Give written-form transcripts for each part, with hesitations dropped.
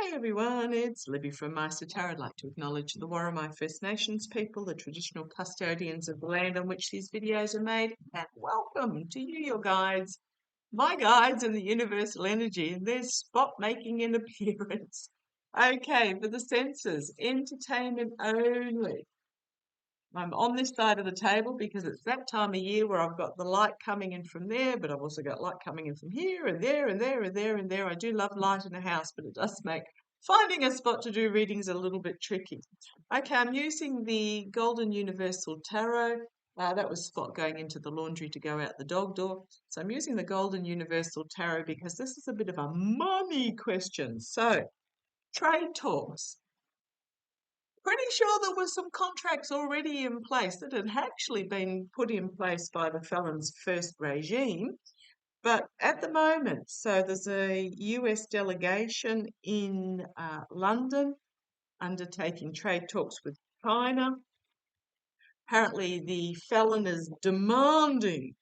Hi everyone, it's Libby from Maighstirtarot. I'd like to acknowledge the Warramai First Nations people, the traditional custodians of the land on which these videos are made, and welcome to you, your guides, my guides in the universal energy, and there's Spot making an appearance. Okay, for the senses, entertainment only. I'm on this side of the table because it's that time of year where I've got the light coming in from there, but I've also got light coming in from here and there and there and there and there. I do love light in the house, but it does make finding a spot to do readings a little bit tricky. Okay, I'm using the Golden Universal Tarot. That was Spot going into the laundry to go out the dog door. So I'm using the Golden Universal Tarot because this is a bit of a money question. So, trade talks. Pretty sure there were some contracts already in place that had actually been put in place by the felon's first regime. But at the moment, so there's a US delegation in London undertaking trade talks with China. Apparently, the felon is demanding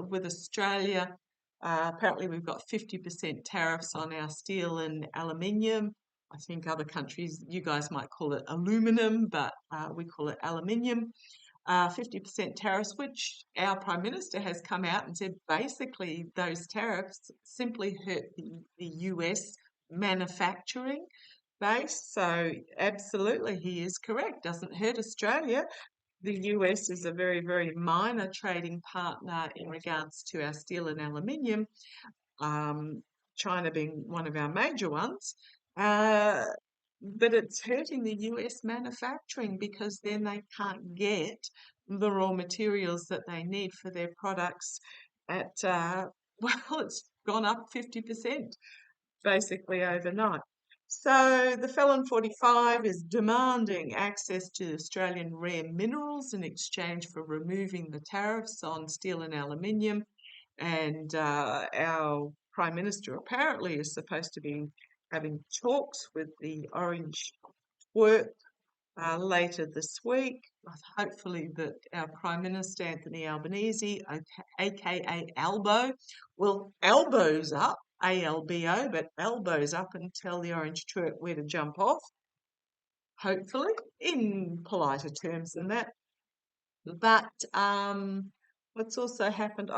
with Australia. Apparently, we've got 50% tariffs on our steel and aluminium. I think other countries, you guys might call it aluminum, but we call it aluminium. 50% tariffs, which our Prime Minister has come out and said basically those tariffs simply hurt the US manufacturing base. So, absolutely, he is correct. Doesn't hurt Australia. The US is a very, very minor trading partner in regards to our steel and aluminium, China being one of our major ones. But it's hurting the US manufacturing because then they can't get the raw materials that they need for their products at, well, it's gone up 50% basically overnight. So the felon 45 is demanding access to Australian rare minerals in exchange for removing the tariffs on steel and aluminium. And our Prime Minister apparently is supposed to be having talks with the Orange Twerp later this week. Hopefully that our Prime Minister, Anthony Albanese, aka Albo, will elbows up, ALBO, but elbows up and tell the Orange Twerp where to jump off, hopefully, in politer terms than that. But what's also happened,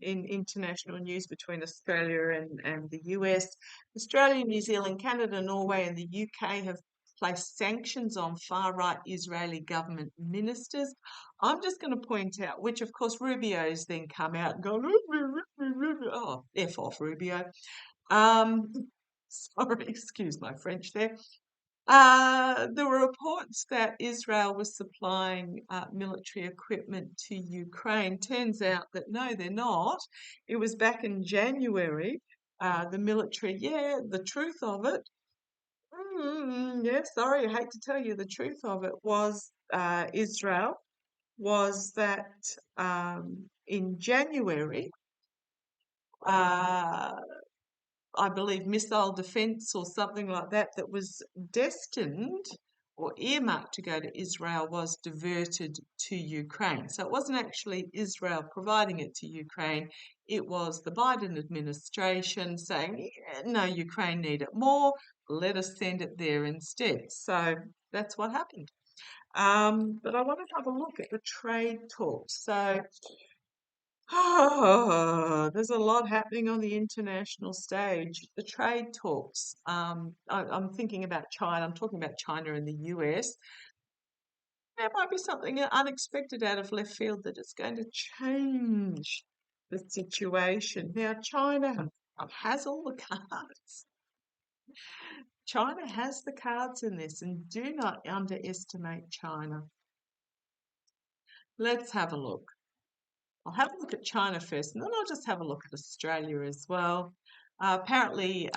in international news between Australia and the US, Australia, New Zealand, Canada, Norway, and the UK have placed sanctions on far-right Israeli government ministers. I'm just going to point out, which of course Rubio's then come out and go, oh, F off Rubio. Sorry, excuse my French there. There were reports that Israel was supplying military equipment to Ukraine. Turns out that no, they're not. It was back in January. The military, the truth of it. Sorry, I hate to tell you the truth of it was Israel was that in January, I believe missile defense or something like that, that was destined or earmarked to go to Israel was diverted to Ukraine. So it wasn't actually Israel providing it to Ukraine. It was the Biden administration saying, no, Ukraine need it more. Let us send it there instead. So that's what happened. But I want to have a look at the trade talks. So there's a lot happening on the international stage. The trade talks. I'm thinking about China. I'm talking about China and the US. There might be something unexpected out of left field that is going to change the situation. Now, China has all the cards. China has the cards in this, and do not underestimate China. Let's have a look. I'll have a look at China first, and then I'll just have a look at Australia as well. Apparently,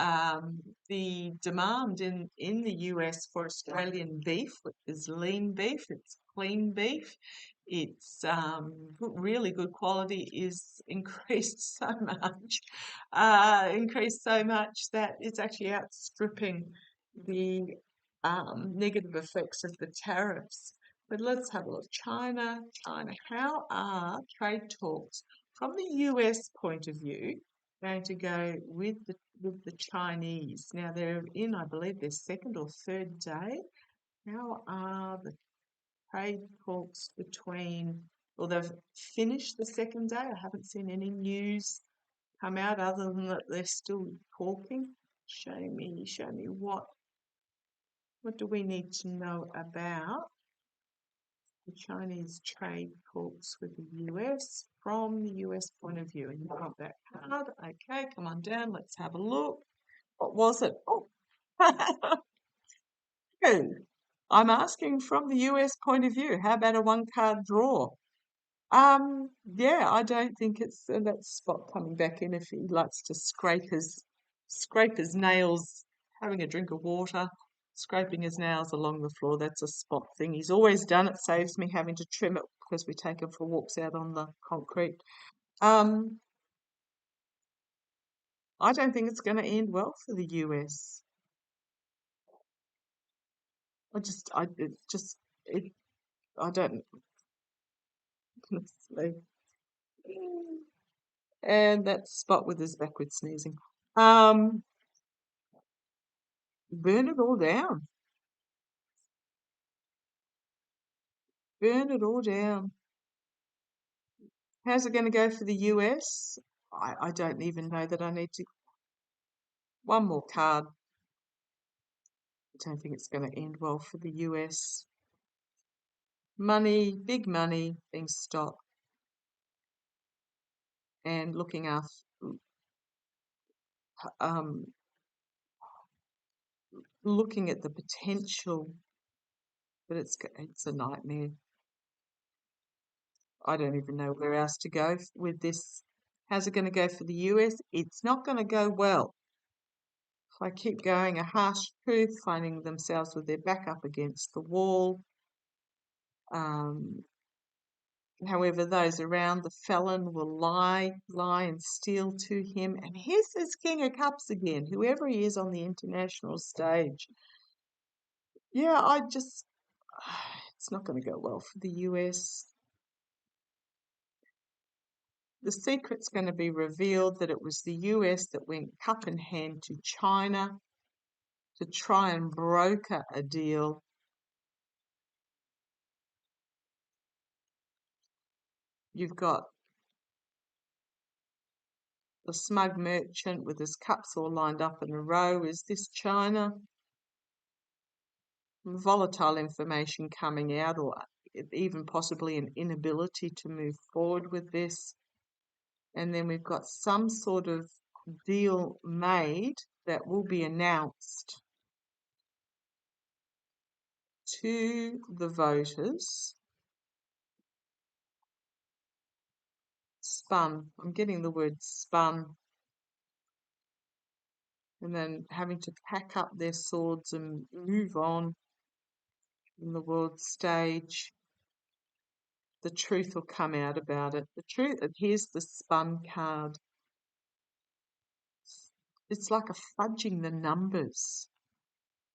the demand in the US for Australian beef, which is lean beef, it's clean beef, it's really good quality, is increased so much, that it's actually outstripping the negative effects of the tariffs. But let's have a look. China. How are trade talks from the US point of view going to go with with the Chinese. Now they're in, I believe, their second or third day. How are the trade talks between, well, they've finished the second day. I haven't seen any news come out other than that they're still talking. Show me what do we need to know about the Chinese trade talks with the US from the US point of view? And you've got that card. Okay, come on down. Let's have a look. What was it? Oh, I'm asking from the US point of view. How about a one card draw? Yeah, I don't think it's that Spot coming back in if he likes to scrape his nails, having a drink of water, scraping his nails along the floor. That's a Spot thing. He's always done it. Saves me having to trim it because we take him for walks out on the concrete. I don't think it's going to end well for the US. I don't honestly. And that Spot with his backward sneezing. Burn it all down. Burn it all down. How's it going to go for the US? I don't even know that I need to. One more card. I don't think it's going to end well for the US. Money, big money being stopped and looking after, looking at the potential, but it's a nightmare. I don't even know where else to go with this. How's it going to go for the US? It's not going to go well. If I keep going, a harsh truth, finding themselves with their back up against the wall. However, those around the felon will lie and steal to him. And here's this King of Cups again, whoever he is on the international stage. Yeah, it's not going to go well for the US. The secret's going to be revealed that it was the US that went cup in hand to China to try and broker a deal. You've got the smug merchant with his cups all lined up in a row. Is this China? Volatile information coming out, or even possibly an inability to move forward with this. And then we've got some sort of deal made that will be announced to the voters. Spun. I'm getting the word spun. And then having to pack up their swords and move on in the world stage. The truth will come out about it. The truth, here's the spun card. It's like a fudging the numbers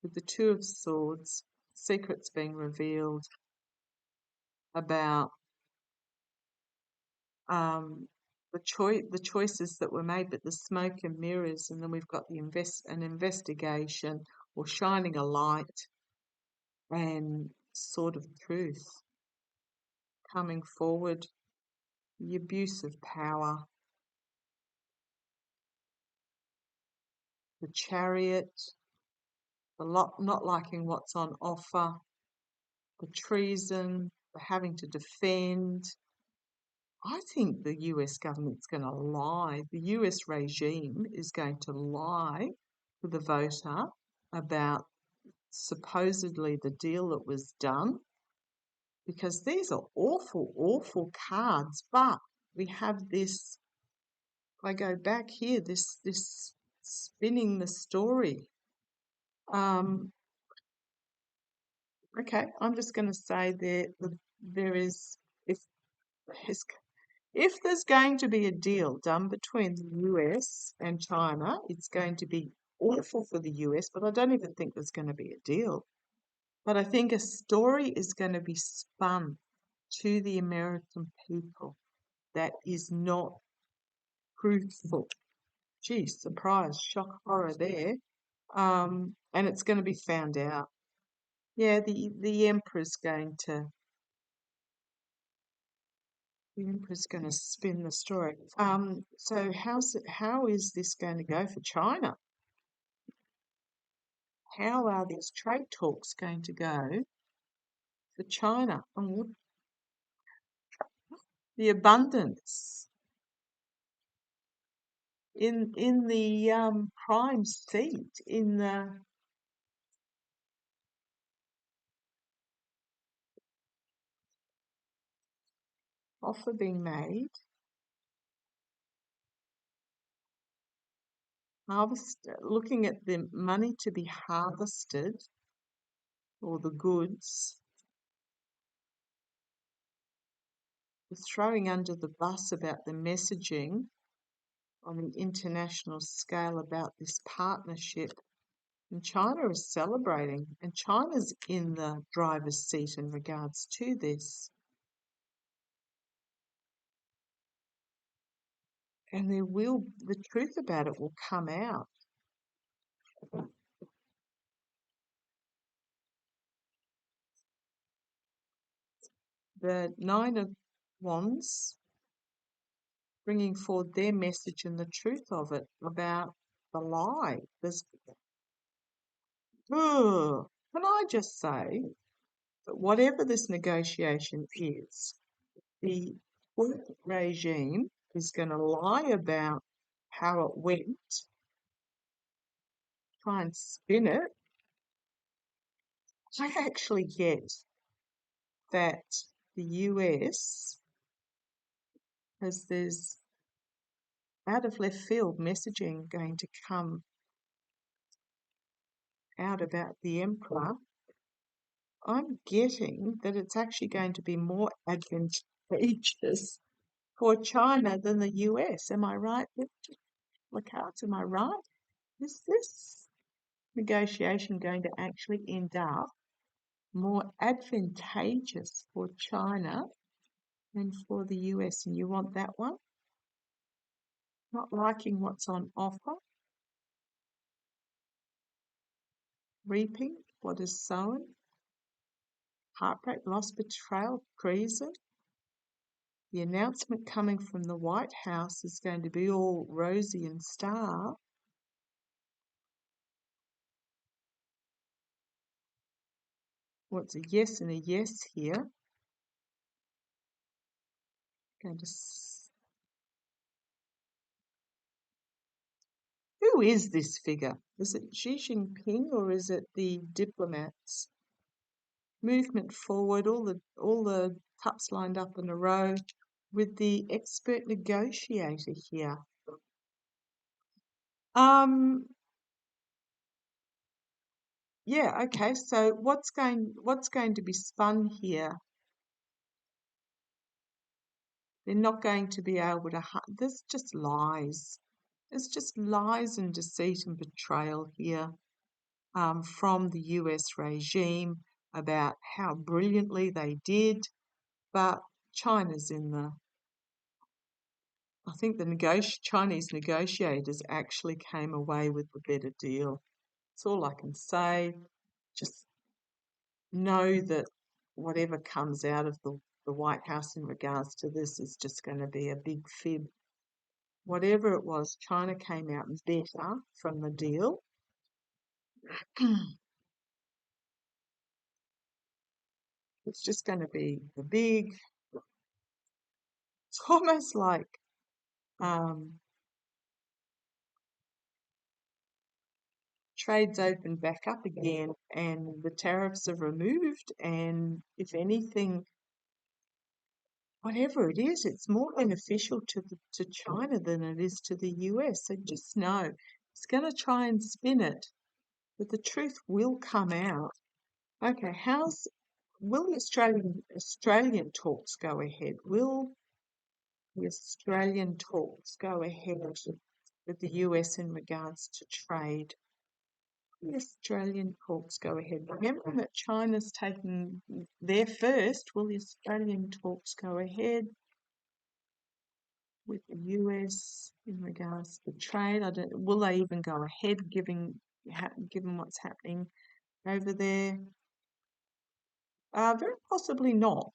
with the Two of Swords, secrets being revealed about the choices that were made, but the smoke and mirrors, and then we've got an investigation or shining a light and sort of truth coming forward, the abuse of power, the Chariot, not liking what's on offer, the treason, the having to defend. I think the US government's going to lie. The US regime is going to lie to the voter about supposedly the deal that was done, because these are awful, awful cards. But we have this, if I go back here, this spinning the story. Okay, I'm just going to say there is, if there's going to be a deal done between the US and China, it's going to be awful for the US, but I don't even think there's going to be a deal. But I think a story is going to be spun to the American people that is not truthful. Gee, surprise, shock, horror there. And it's going to be found out. Yeah, the emperor's going to spin the story. So how is this going to go for China? How are these trade talks going to go for China? Oh, the abundance in the prime seat in the offer being made, looking at the money to be harvested or the goods, throwing under the bus about the messaging on an international scale about this partnership. And China is celebrating, and China's in the driver's seat in regards to this. And the truth about it will come out. The Nine of Wands bringing forward their message and the truth of it about the lie. Can I just say that whatever this negotiation is, the work regime is going to lie about how it went, try and spin it. I actually get that the US there's out of left field messaging going to come out about the emperor. I'm getting that it's actually going to be more advantageous for China than the US. Am I right? Look out, am I right? Is this negotiation going to actually end up more advantageous for China than for the US? And you want that one? Not liking what's on offer, reaping what is sown, heartbreak, loss, betrayal, treason. The announcement coming from the White House is going to be all rosy and star. What's a yes and a yes here? Going to Who is this figure? Is it Xi Jinping or is it the diplomats? Movement forward, all the cups lined up in a row with the expert negotiator here. Yeah, okay. So what's going to be spun here? They're not going to be able to. There's just lies. There's just lies and deceit and betrayal here from the US regime about how brilliantly they did, but China's in the. I think the Chinese negotiators actually came away with the better deal. That's all I can say. Just know that whatever comes out of the White House in regards to this is just going to be a big fib. Whatever it was, China came out better from the deal. It's just going to be the big, it's almost like trade's opened back up again and the tariffs are removed. And if anything, whatever it is, it's more beneficial to China than it is to the US. So just know it's going to try and spin it, but the truth will come out. Okay, will the Australian talks go ahead? Will the Australian talks go ahead with the US in regards to trade? The Australian talks go ahead. Remember that China's taking their first. Will the Australian talks go ahead? with the US in regards to trade. I don't. Will they even go ahead, given what's happening over there? Very possibly not.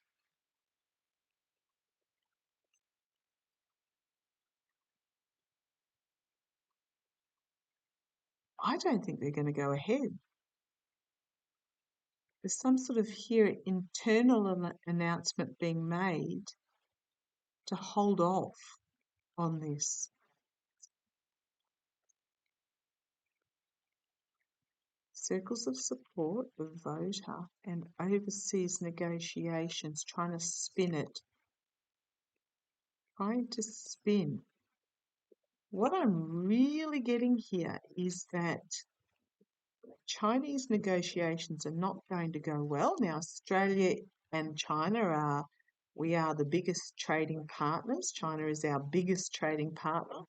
I don't think they're going to go ahead. There's some sort of here internal announcement being made to hold off on this. Circles of support, the voter, and overseas negotiations, trying to spin it. Trying to spin. What I'm really getting here is that Chinese negotiations are not going to go well. Now, Australia and China we are the biggest trading partners. China is our biggest trading partner.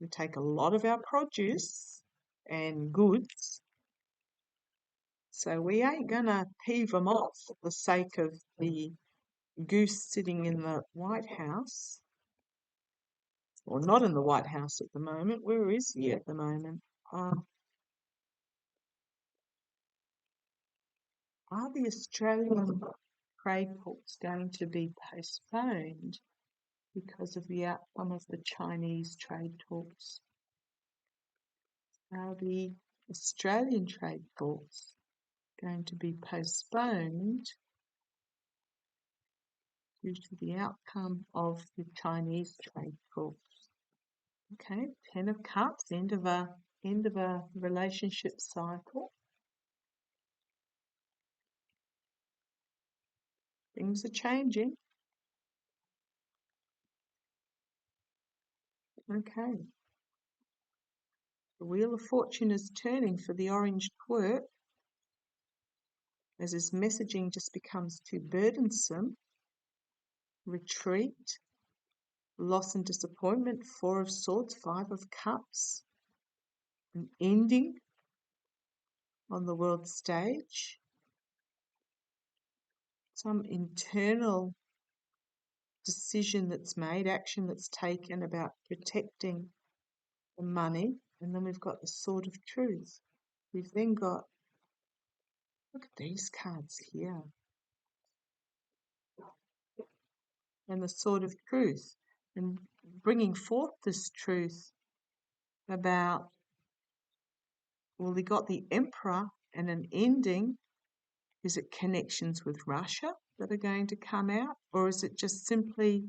We take a lot of our produce and goods. So we ain't going to peeve them off for the sake of the goose sitting in the White House. Or not in the White House at the moment. Where is he at the moment? Are the Australian trade talks going to be postponed because of the outcome of the Chinese trade talks? Are the Australian trade talks going to be postponed due to the outcome of the Chinese trade talks? Okay, 10 of Cups, end of a relationship cycle. Things are changing. Okay. The Wheel of Fortune is turning for the orange twerp as his messaging just becomes too burdensome. Retreat, loss and disappointment, 4 of Swords, 5 of Cups, an ending on the world stage, some internal decision that's made, action that's taken about protecting the money, and then we've got the Sword of Truth. We've then got, look at these cards here, and the Sword of Truth, and bringing forth this truth about, well, we got the Emperor and an ending. Is it connections with Russia that are going to come out, or is it just simply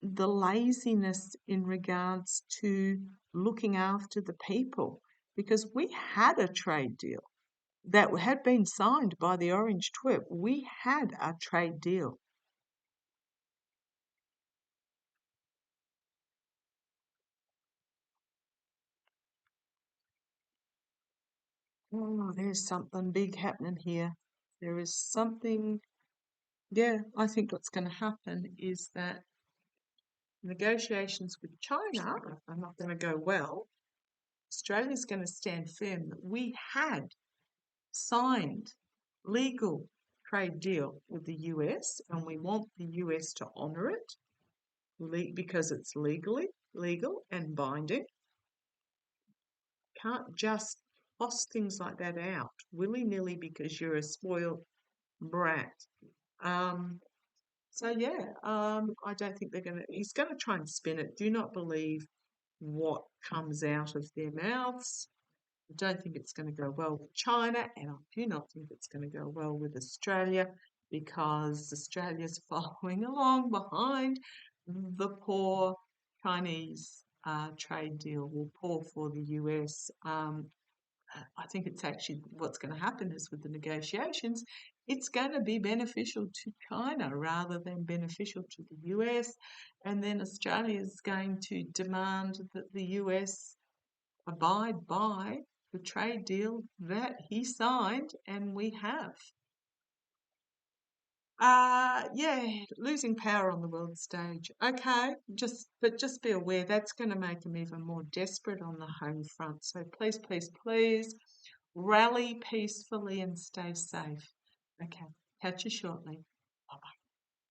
the laziness in regards to looking after the people? Because we had a trade deal that had been signed by the Orange Twerp. We had a trade deal. Oh, there's something big happening here. There is something, yeah, I think what's going to happen is that negotiations with China are not going to go well. Australia's going to stand firm that we had signed legal trade deal with the US, and we want the US to honour it because it's legal and binding. Can't just toss things like that out willy-nilly because you're a spoiled brat. So yeah, I don't think he's going to try and spin it. Do not believe what comes out of their mouths. I don't think it's going to go well with China, and I do not think it's going to go well with Australia, because Australia's following along behind the poor Chinese trade deal, will pour for the US. I think it's actually what's going to happen is with the negotiations, it's going to be beneficial to China rather than beneficial to the US. And then Australia is going to demand that the US abide by the trade deal that he signed, and we have. Yeah, losing power on the world stage. Okay, but just be aware that's going to make him even more desperate on the home front. So please, please, please rally peacefully and stay safe. Okay, catch you shortly. Bye-bye.